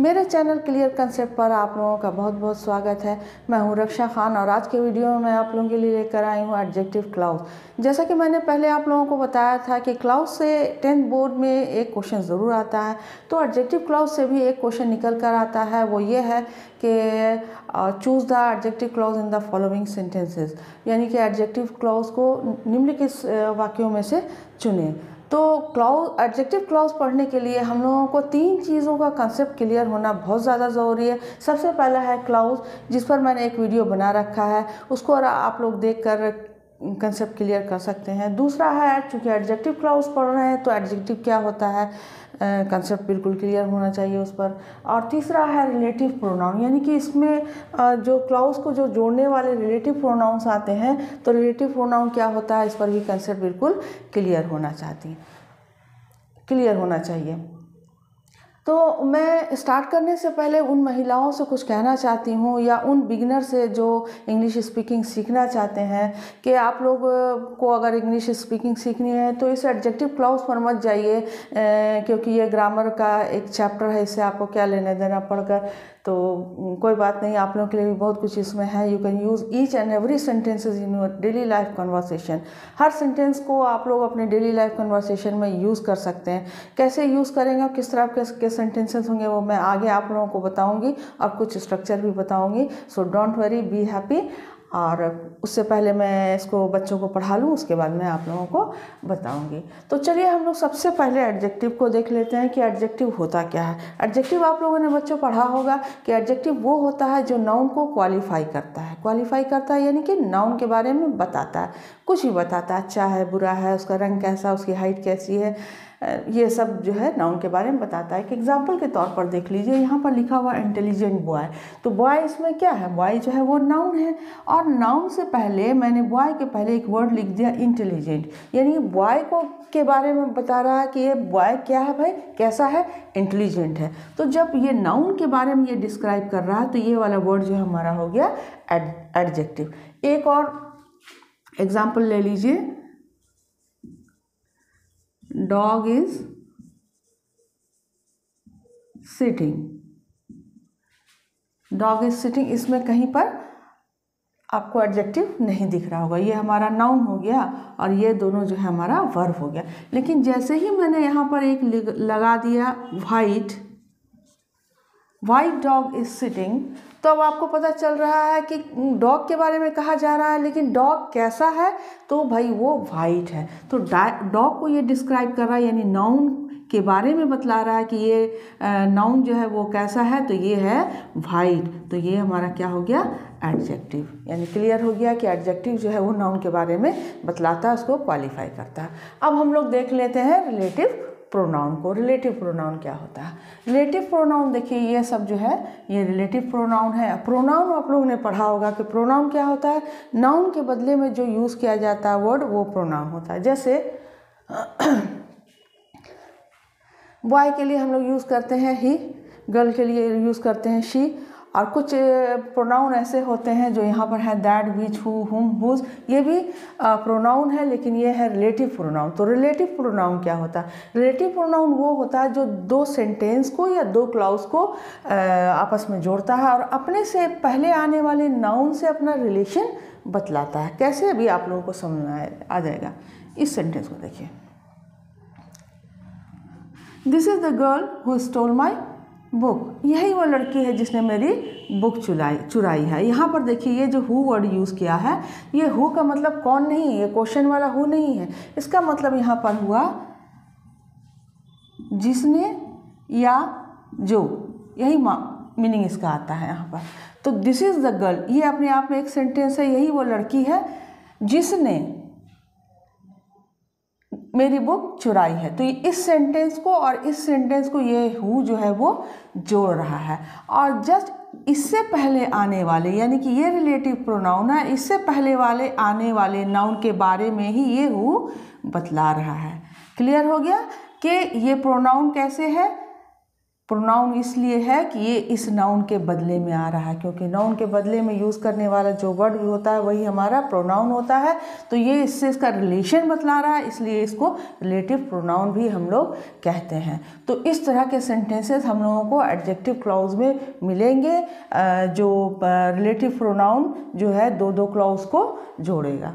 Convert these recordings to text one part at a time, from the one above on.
मेरे channel clear concept पर आप लोगों का बहुत बहुत स्वागत है। मैं हूं रक्षा खान और आज के वीडियो में मैं आप लोगों के लिए लेकर आई हूं एडजेक्टिव क्लाउज। जैसा कि मैंने पहले आप लोगों को बताया था कि क्लाउज से 10th बोर्ड में एक क्वेश्चन ज़रूर आता है, तो एडजेक्टिव क्लाउज से भी एक क्वेश्चन निकल कर आता है। वो ये है कि choose the adjective clause in the following sentences, यानी कि एडजेक्टिव क्लाउज को निम्नलिखित वाक्यों में से चुनें। तो क्लाउज एडजेक्टिव क्लाउज पढ़ने के लिए हम लोगों को 3 चीज़ों का कंसेप्ट क्लियर होना बहुत ज़्यादा ज़रूरी है। सबसे पहला है क्लाउज, जिस पर मैंने एक वीडियो बना रखा है, उसको आप लोग देखकर कंसेप्ट क्लियर कर सकते हैं। दूसरा है, चूँकि एडजेक्टिव क्लाउज पढ़ रहे हैं तो एडजेक्टिव क्या होता है, कंसेप्ट बिल्कुल क्लियर होना चाहिए उस पर। और तीसरा है रिलेटिव प्रोनाउन, यानी कि इसमें जो क्लाउज को जो जोड़ने वाले रिलेटिव प्रोनाउंस आते हैं, तो रिलेटिव प्रोनाउन क्या होता है, इस पर भी कंसेप्ट बिल्कुल क्लियर होना चाहिए। तो मैं स्टार्ट करने से पहले उन महिलाओं से कुछ कहना चाहती हूँ, या उन बिगिनर से जो इंग्लिश स्पीकिंग सीखना चाहते हैं, कि आप लोग को अगर इंग्लिश स्पीकिंग सीखनी है तो इस एडजेक्टिव क्लाउज पर मत जाइए, क्योंकि ये ग्रामर का एक चैप्टर है, इससे आपको क्या लेने देना पड़कर। तो कोई बात नहीं, आप लोगों के लिए भी बहुत कुछ इसमें है। You can use each and every sentences in your daily life conversation. Her sentence को आप लोग अपने डेली लाइफ कन्वर्सेशन में यूज़ कर सकते हैं। कैसे यूज़ करेंगे, किस तरह के सेंटेंसेस होंगे, वो मैं आगे आप लोगों को बताऊंगी और कुछ स्ट्रक्चर भी बताऊंगी। So don't worry, be happy. और उससे पहले मैं इसको बच्चों को पढ़ा लूँ, उसके बाद मैं आप लोगों को बताऊंगी। तो चलिए हम लोग सबसे पहले एडजेक्टिव को देख लेते हैं कि एडजेक्टिव होता क्या है। एडजेक्टिव आप लोगों ने बच्चों पढ़ा होगा कि एडजेक्टिव वो होता है जो नाउन को क्वालिफाई करता है, यानी कि नाउन के बारे में बताता है, कुछ भी बताता है, अच्छा है, बुरा है, उसका रंग कैसा, उसकी हाइट कैसी है, ये सब जो है नाउन के बारे में बताता है। एक एग्जाम्पल के तौर पर देख लीजिए, यहाँ पर लिखा हुआ इंटेलिजेंट बॉय। तो बॉय इसमें क्या है, बॉय जो है वो नाउन है, और नाउन से पहले मैंने बॉय के पहले एक वर्ड लिख दिया इंटेलिजेंट, यानी बॉय को के बारे में बता रहा है कि ये बॉय क्या है भाई, कैसा है, इंटेलिजेंट है। तो जब ये नाउन के बारे में ये डिस्क्राइब कर रहा है तो ये वाला वर्ड जो हमारा हो गया एडजेक्टिव। एक और एग्जाम्पल ले लीजिए, dog is sitting. Dog is sitting, इसमें कहीं पर आपको एडजेक्टिव नहीं दिख रहा होगा, ये हमारा नाउन हो गया और ये दोनों जो है हमारा वर्ब हो गया। लेकिन जैसे ही मैंने यहाँ पर एक लगा दिया वाइट डॉग इज सिटिंग, तो अब आपको पता चल रहा है कि डॉग के बारे में कहा जा रहा है, लेकिन डॉग कैसा है, तो भाई वो वाइट है। तो डॉग को ये डिस्क्राइब कर रहा है, यानी नाउन के बारे में बतला रहा है कि ये नाउन जो है वो कैसा है, तो ये है वाइट। तो ये हमारा क्या हो गया, एडजेक्टिव। यानी क्लियर हो गया कि एडजेक्टिव जो है वो नाउन के बारे में बतलाता है, उसको क्वालिफाई करता है। अब हम लोग देख लेते हैं रिलेटिव प्रोनाउन को। रिलेटिव प्रोनाउन क्या होता है, रिलेटिव प्रोनाउन देखिए, ये सब जो है ये रिलेटिव प्रोनाउन है। प्रोनाउन आप लोगों ने पढ़ा होगा कि प्रोनाउन क्या होता है, नाउन के बदले में जो यूज़ किया जाता है वर्ड, वो प्रोनाउन होता है। जैसे बॉय के लिए हम लोग यूज़ करते हैं ही, गर्ल के लिए यूज़ करते हैं शी, और कुछ प्रोनाउन ऐसे होते हैं जो यहाँ पर है दैट, विच, हु, हुम, हुज, ये भी प्रोनाउन है, लेकिन ये है रिलेटिव प्रोनाउन। तो रिलेटिव प्रोनाउन क्या होता है, रिलेटिव प्रोनाउन वो होता है जो 2 सेंटेंस को या 2 क्लाउज को आपस में जोड़ता है और अपने से पहले आने वाले नाउन से अपना रिलेशन बतलाता है। कैसे, अभी आप लोगों को समझ में आ जाएगा। इस सेंटेंस को देखिए, this is the girl who stole my book. यही वो लड़की है जिसने मेरी बुक चुराई है। यहाँ पर देखिए, ये जो हु वर्ड यूज़ किया है, ये हु का मतलब कौन नहीं है, ये क्वेश्चन वाला हु नहीं है। इसका मतलब यहाँ पर हुआ जिसने या जो, यही मीनिंग इसका आता है यहाँ पर। तो दिस इज़ द गर्ल, ये अपने आप में एक सेंटेंस है, यही वो लड़की है जिसने मेरी बुक चुराई है। तो इस सेंटेंस को और इस सेंटेंस को ये हु जो है वो जोड़ रहा है, और जस्ट इससे पहले आने वाले, यानी कि ये रिलेटिव प्रोनाउन है, इससे पहले वाले आने वाले नाउन के बारे में ही ये हु बतला रहा है। क्लियर हो गया कि ये प्रोनाउन कैसे है, प्रोनाउन इसलिए है कि ये इस नाउन के बदले में आ रहा है, क्योंकि नाउन के बदले में यूज़ करने वाला जो वर्ड भी होता है वही हमारा प्रोनाउन होता है। तो ये इससे इसका रिलेशन बतला रहा है, इसलिए इसको रिलेटिव प्रोनाउन भी हम लोग कहते हैं। तो इस तरह के सेंटेंसेस हम लोगों को एडजेक्टिव क्लॉज में मिलेंगे, जो रिलेटिव प्रोनाउन जो है दो दो क्लॉज को जोड़ेगा।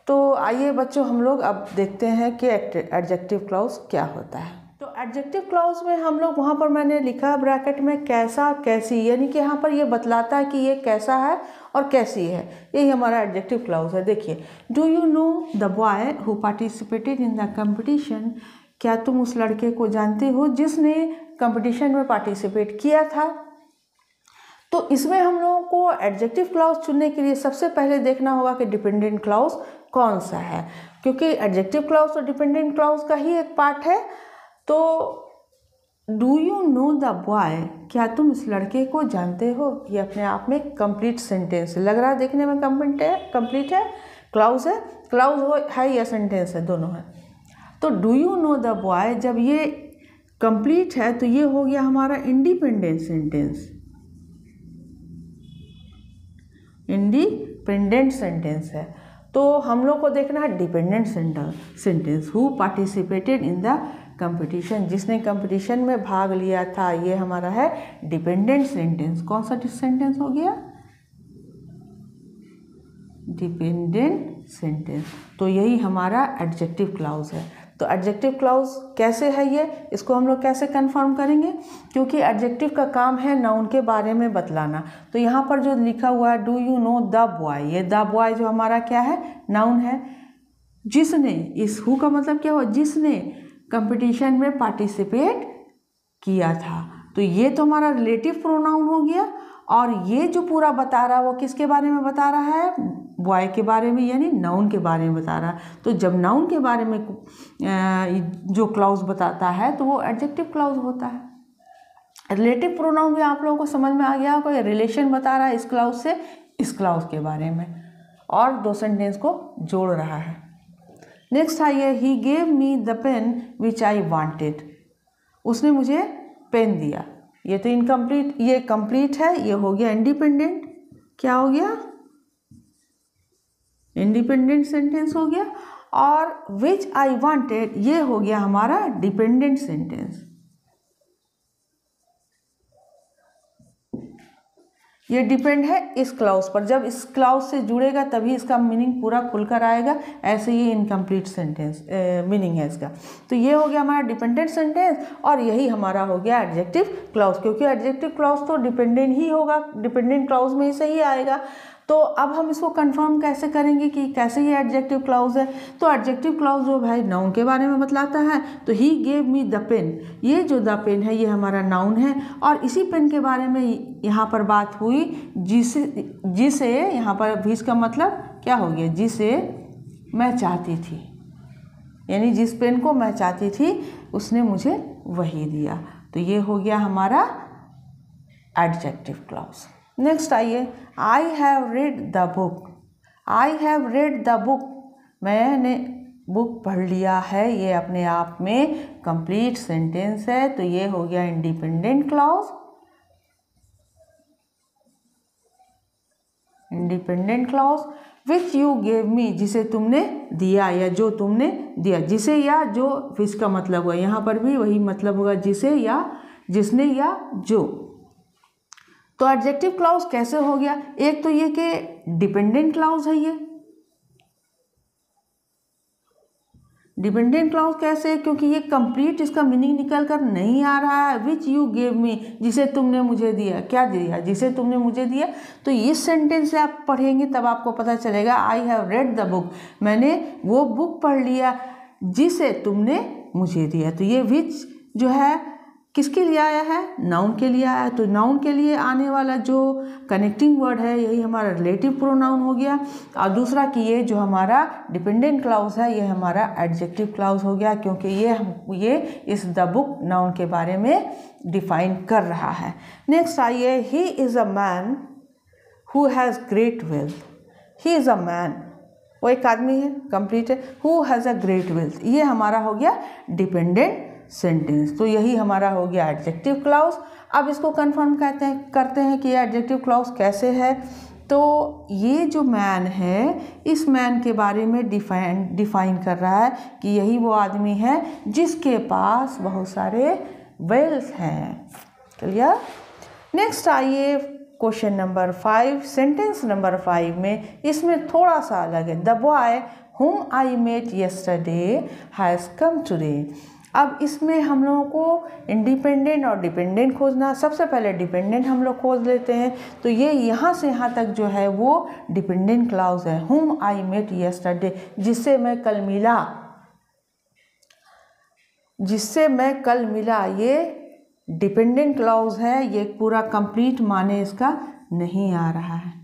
तो आइए बच्चों हम लोग अब देखते हैं कि एडजेक्टिव क्लॉज क्या होता है। तो एडजेक्टिव क्लॉज में हम लोग वहाँ पर मैंने लिखा ब्रैकेट में कैसा कैसी, यानी कि यहाँ पर ये बतलाता है कि ये कैसा है और कैसी है, यही हमारा एडजेक्टिव क्लॉज है। देखिए, do you know the boy who participated in the competition, क्या तुम उस लड़के को जानते हो जिसने कंपटीशन में पार्टिसिपेट किया था। तो इसमें हम लोगों को एडजेक्टिव क्लॉज चुनने के लिए सबसे पहले देखना होगा कि डिपेंडेंट क्लॉज कौन सा है, क्योंकि एडजेक्टिव क्लॉज तो डिपेंडेंट क्लॉज का ही एक पार्ट है। तो do you know the boy, क्या तुम इस लड़के को जानते हो, ये अपने आप में कंप्लीट सेंटेंस लग रहा है, देखने में कंप्लीट है, क्लॉज है, क्लॉज है या सेंटेंस है, दोनों है। तो do you know the boy जब ये कंप्लीट है तो ये हो गया हमारा इंडिपेंडेंट सेंटेंस, इंडिपेंडेंट सेंटेंस है। तो हम लोग को देखना है dependent sentence, who participated in the competition, जिसने कंपटीशन में भाग लिया था, ये हमारा है डिपेंडेंट सेंटेंस। कौन सा सेंटेंस हो गया, डिपेंडेंट सेंटेंस। तो यही हमारा एडजेक्टिव क्लॉज है। तो एडजेक्टिव क्लॉज कैसे है ये, इसको हम लोग कैसे कंफर्म करेंगे, क्योंकि एडजेक्टिव का काम है नाउन के बारे में बतलाना। तो यहाँ पर जो लिखा हुआ है do you know the boy, ये द बॉय जो हमारा क्या है, नाउन है। जिसने, इस हु का मतलब क्या हुआ, जिसने कंपटीशन में पार्टिसिपेट किया था, तो ये तो हमारा रिलेटिव प्रोनाउन हो गया। और ये जो पूरा बता रहा है वो किसके बारे में बता रहा है, बॉय के बारे में, यानी नाउन के बारे में बता रहा है। तो जब नाउन के बारे में जो क्लॉज बताता है तो वो एडजेक्टिव क्लॉज होता है। रिलेटिव प्रोनाउन भी आप लोगों को समझ में आ गया होगा, ये रिलेशन बता रहा है इस क्लॉज से इस क्लॉज के बारे में, और दो सेंटेंस को जोड़ रहा है। नेक्स्ट आइए, he gave me the pen which I wanted, उसने मुझे पेन दिया। ये तो इनकम्प्लीट, ये कंप्लीट है, ये हो गया इंडिपेंडेंट, क्या हो गया, इंडिपेंडेंट सेंटेंस हो गया। और विच आई वांटेड, ये हो गया हमारा डिपेंडेंट सेंटेंस। ये डिपेंड है इस क्लॉज पर, जब इस क्लॉज से जुड़ेगा तभी इसका मीनिंग पूरा खुलकर आएगा, ऐसे ये इनकम्प्लीट सेंटेंस मीनिंग है इसका। तो ये हो गया हमारा डिपेंडेंट सेंटेंस, और यही हमारा हो गया एडजेक्टिव क्लॉज, क्योंकि एडजेक्टिव क्लॉज तो डिपेंडेंट ही होगा, डिपेंडेंट क्लॉज में ही से ही आएगा। तो अब हम इसको कंफर्म कैसे करेंगे कि कैसे ये एडजेक्टिव क्लॉज है। तो एडजेक्टिव क्लॉज जो भाई नाउन के बारे में बतलाता है, तो he gave me the pen, ये जो द पेन है ये हमारा नाउन है, और इसी पेन के बारे में यहाँ पर बात हुई, जिसे यहाँ पर भी इसका मतलब क्या हो गया, जिसे मैं चाहती थी, यानी जिस पेन को मैं चाहती थी उसने मुझे वही दिया। तो ये हो गया हमारा एडजेक्टिव क्लॉज। नेक्स्ट आइए, I have read the book, I have read the book, मैंने बुक पढ़ लिया है, ये अपने आप में कंप्लीट सेंटेंस है। तो ये हो गया independent clause, independent clause. Which you gave me, जिसे तुमने दिया या जो तुमने दिया, जिसे या जो, विच का मतलब हुआ, यहाँ पर भी वही मतलब होगा, जिसे या जिसने या जो। तो एडजेक्टिव क्लॉज कैसे हो गया, एक तो ये कि डिपेंडेंट क्लॉज है, ये डिपेंडेंट क्लॉज कैसे, क्योंकि ये कंप्लीट इसका मीनिंग निकल कर नहीं आ रहा है। विच यू गेव मी, जिसे तुमने मुझे दिया, क्या दिया, जिसे तुमने मुझे दिया। तो इस सेंटेंस से आप पढ़ेंगे तब आपको पता चलेगा, I have read the book, मैंने वो बुक पढ़ लिया जिसे तुमने मुझे दिया। तो ये विच जो है किसके लिए आया है, नाउन के लिए आया है। तो नाउन के लिए आने वाला जो कनेक्टिंग वर्ड है यही हमारा रिलेटिव प्रोनाउन हो गया, और दूसरा कि ये जो हमारा डिपेंडेंट क्लॉज है ये हमारा एडजेक्टिव क्लॉज हो गया, क्योंकि ये इस द बुक नाउन के बारे में डिफाइन कर रहा है। नेक्स्ट आइए, he is a man who has great wealth, he is a man, वो एक आदमी है, कंप्लीट है, who has a great wealth, ये हमारा हो गया डिपेंडेंट सेंटेंस। तो यही हमारा हो गया एडजेक्टिव क्लॉज। अब इसको कंफर्म करते हैं कि ये एडजेक्टिव क्लॉज कैसे है। तो ये जो मैन है, इस मैन के बारे में डिफाइन कर रहा है कि यही वो आदमी है जिसके पास बहुत सारे वेल्स हैं। क्लियर। नेक्स्ट आइए क्वेश्चन नंबर 5, सेंटेंस नंबर 5 में इसमें थोड़ा सा अलग है। The boy whom I met yesterday has come today। अब इसमें हम लोगों को इंडिपेंडेंट और डिपेंडेंट खोजना। सबसे पहले डिपेंडेंट हम लोग खोज लेते हैं। तो ये यहाँ से यहाँ तक जो है वो डिपेंडेंट क्लॉज है। whom I met yesterday, जिससे मैं कल मिला, जिससे मैं कल मिला, ये डिपेंडेंट क्लॉज है। ये पूरा कंप्लीट माने इसका नहीं आ रहा है।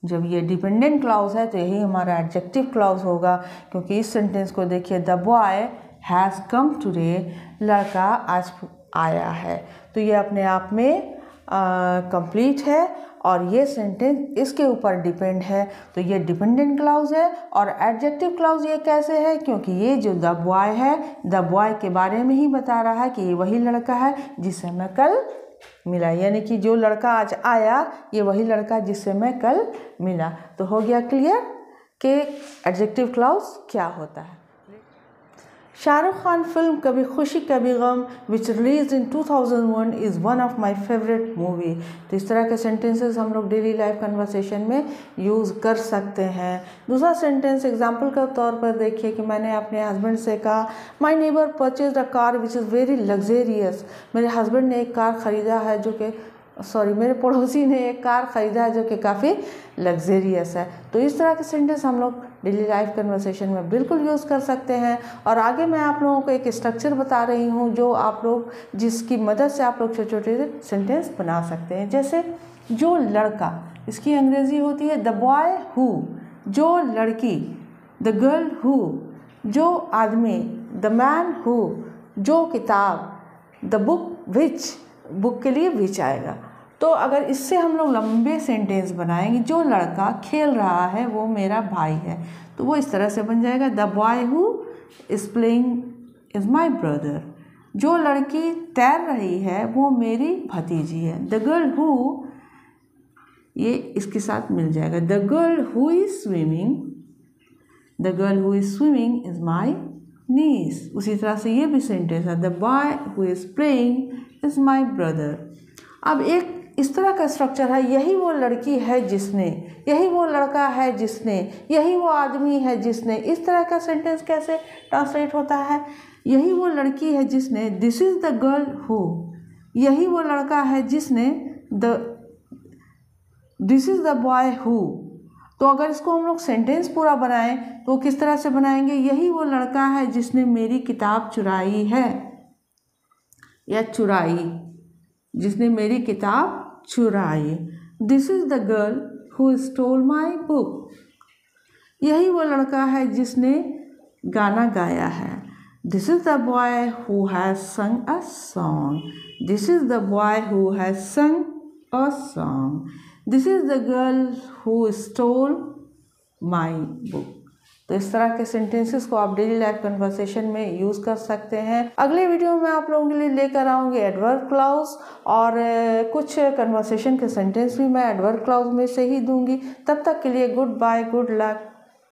जब ये डिपेंडेंट क्लॉज है तो यही हमारा एडजेक्टिव क्लॉज होगा, क्योंकि इस सेंटेंस को देखिए, the boy has come today, लड़का आज आया है। तो ये अपने आप में कंप्लीट है और ये सेंटेंस इसके ऊपर डिपेंड है। तो ये डिपेंडेंट क्लॉज है। और एडजेक्टिव क्लॉज ये कैसे है, क्योंकि ये जो द बॉय है, द बॉय के बारे में ही बता रहा है कि ये वही लड़का है जिससे मैं कल मिला, यानी कि जो लड़का आज आया ये वही लड़का जिससे मैं कल मिला। तो हो गया क्लियर कि एडजेक्टिव क्लॉज क्या होता है। Shahrukh Khan film Kabhi Khushi Kabhi Gham which release in 2001 is one of my favourite movie. तो इस तरह के सेंटेंसेस हम लोग डेली लाइफ कन्वर्सेशन में यूज़ कर सकते हैं। दूसरा सेंटेंस एग्जाम्पल के तौर पर देखिए कि मैंने अपने हस्बैंड से कहा, my neighbour purchase a car which is very luxurious. मेरे हस्बैंड ने एक कार ख़रीदा है जो कि मेरे पड़ोसी ने एक कार ख़रीदा है जो कि काफ़ी लग्जेरियस है। तो इस तरह के सेंटेंस हम लोग डेली लाइफ कन्वर्सेशन में बिल्कुल यूज़ कर सकते हैं। और आगे मैं आप लोगों को एक स्ट्रक्चर बता रही हूँ जो आप लोग, जिसकी मदद से आप लोग छोटे छोटे सेंटेंस बना सकते हैं। जैसे जो लड़का, इसकी अंग्रेज़ी होती है द बॉय हु। जो लड़की, द गर्ल हु। जो आदमी, द मैन हु। जो किताब, द बुक विच। बुक के लिए विच आएगा। तो अगर इससे हम लोग लंबे सेंटेंस बनाएंगे, जो लड़का खेल रहा है वो मेरा भाई है, तो वो इस तरह से बन जाएगा, the boy who is playing is my brother. जो लड़की तैर रही है वो मेरी भतीजी है। द गर्ल हु, ये इसके साथ मिल जाएगा, the girl who is swimming. The girl who is swimming is my niece. उसी तरह से ये भी सेंटेंस है, the boy who is playing is my brother. अब एक इस तरह का स्ट्रक्चर है, यही वो लड़की है जिसने, यही वो लड़का है जिसने, यही वो आदमी है जिसने। इस तरह का सेंटेंस कैसे ट्रांसलेट होता है, यही वो लड़की है जिसने, this is the girl who. यही वो लड़का है जिसने, this is the boy who. तो अगर इसको हम लोग सेंटेंस पूरा बनाएं तो किस तरह से बनाएंगे, यही वो लड़का है जिसने मेरी किताब चुराई है, या चुराई, जिसने मेरी किताब चुराई। This is the girl who stole my book. यही वो लड़का है जिसने गाना गाया है। This is the boy who has sung a song. This is the boy who has sung a song. This is the girl who stole my book. तो इस तरह के सेंटेंसेस को आप डेली लाइफ कन्वर्सेशन में यूज़ कर सकते हैं। अगले वीडियो में आप लोगों के लिए लेकर आऊँगी एडवर्ब क्लॉज, और कुछ कन्वर्सेशन के सेंटेंस भी मैं एडवर्ब क्लॉज में से ही दूंगी। तब तक के लिए गुड बाय, गुड लक।